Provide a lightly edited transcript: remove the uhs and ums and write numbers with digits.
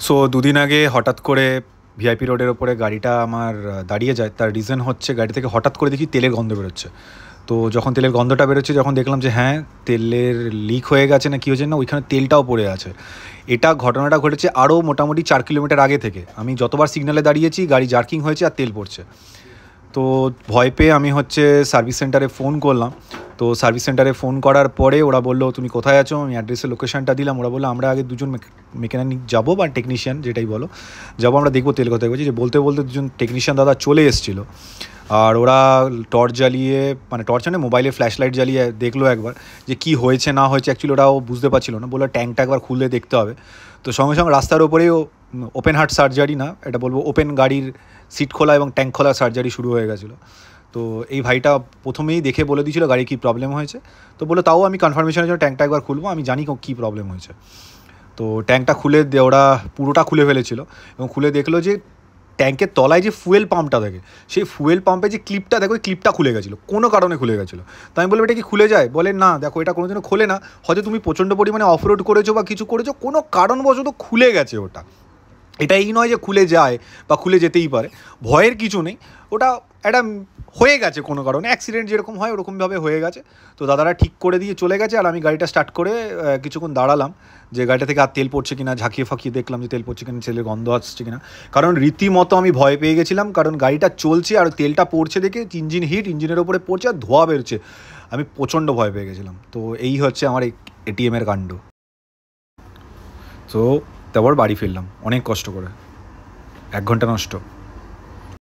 So দুদিন আগে হঠাৎ করে ভিআইপি রোডের ওপরে গাড়িটা আমার দাঁড়িয়ে যায়। তার রিজন হচ্ছে গাড়ি থেকে হঠাৎ করে দেখি তেলের গন্ধ বেরোচ্ছে। তো যখন তেলের গন্ধটা বেরোচ্ছে, যখন দেখলাম যে হ্যাঁ, তেলের লিক হয়ে গেছে না কি হয়েছে, না ওইখানে তেলটাও পড়ে আছে। এটা ঘটনাটা ঘটেছে আরও মোটামুটি 4 কিলোমিটার আগে থেকে। আমি যতবার সিগন্যালে দাঁড়িয়েছি গাড়ি জার্কিং হয়েছে আর তেল পড়ছে। তো ভয় পেয়ে আমি সার্ভিস সেন্টারে ফোন করলাম। তো সার্ভিস সেন্টারে ফোন করার পরে ওরা বললো তুমি কোথায় আছো, আমি অ্যাড্রেসের লোকেশানটা দিলাম। ওরা বললো আমরা আগে দুজন মেকানিক যাবো বা টেকনিশিয়ান যেটাই বলো, যাবো, আমরা দেখবো তেল কোথায় গেছে। যে বলতে বলতে দুজন টেকনিশিয়ান দাদা চলে এসেছিলো। আর ওরা টর্চ জ্বালিয়ে, মানে টর্চ মানে মোবাইলে ফ্ল্যাশ লাইট জ্বালিয়ে দেখলো একবার যে কী হয়েছে না হয়েছে। অ্যাকচুয়ালি ওরাও বুঝতে পারছিল না, বললো ট্যাঙ্কটা একবার খুলে দেখতে হবে। তো সঙ্গে সঙ্গে রাস্তার ওপরেও ওপেন হার্ট সার্জারি, না এটা বলবো ওপেন গাড়ির সিট খোলা এবং ট্যাঙ্ক খোলা সার্জারি শুরু হয়ে গেছিলো। তো এই ভাইটা প্রথমেই দেখে বলে দিয়েছিল গাড়ি কী প্রবলেম হয়েছে। তো বললো তাও আমি কনফার্মেশনের জন্য ট্যাঙ্কটা একবার খুলবো, আমি জানি কী প্রবলেম হয়েছে। তো ট্যাঙ্কটা খুলে ওরা পুরোটা খুলে ফেলেছিল এবং খুলে দেখলো যে ট্যাঙ্কের তলায় যে ফুয়েল পাম্পটা থাকে, সেই ফুয়েল পাম্পে যে ক্লিপটা দেখো, ওই ক্লিপটা খুলে গেছিলো, কোনো কারণে খুলে গেছিলো। তো আমি বলবো এটা কি খুলে যায়? বলে না, দেখো এটা কোনোদিনও খোলে না, হয়তো তুমি প্রচণ্ড পরিমাণে অফরোড করেছো বা কিছু করেছো, কোনো কারণবশত খুলে গেছে ওটা। এটা এই নয় যে খুলে যায় বা খুলে যেতেই পারে, ভয়ের কিছু নেই। ওটা একটা হয়ে গেছে কোনো কারণে, অ্যাক্সিডেন্ট যেরকম হয় ওরকমভাবে হয়ে গেছে। তো দাদারা ঠিক করে দিয়ে চলে গেছে আর আমি গাড়িটা স্টার্ট করে কিছুক্ষণ দাঁড়ালাম যে গাড়িটা থেকে আর তেল পড়ছে কিনা, ঝাঁকিয়ে ফাঁকিয়ে দেখলাম যে তেল পড়ছে কিনা, তেলের গন্ধ আসছে কিনা। কারণ রীতিমতো আমি ভয় পেয়ে গেছিলাম, কারণ গাড়িটা চলছে আর তেলটা পড়ছে দেখে ইঞ্জিন হিট, ইঞ্জিনের ওপরে পড়ছে আর ধোঁয়া বেরোচ্ছে। আমি প্রচণ্ড ভয় পেয়ে গেছিলাম। তো এই হচ্ছে আমার এটিএমের কাণ্ড। তো তারপর বাড়ি ফিরলাম অনেক কষ্ট করে, 1 ঘন্টা নষ্ট।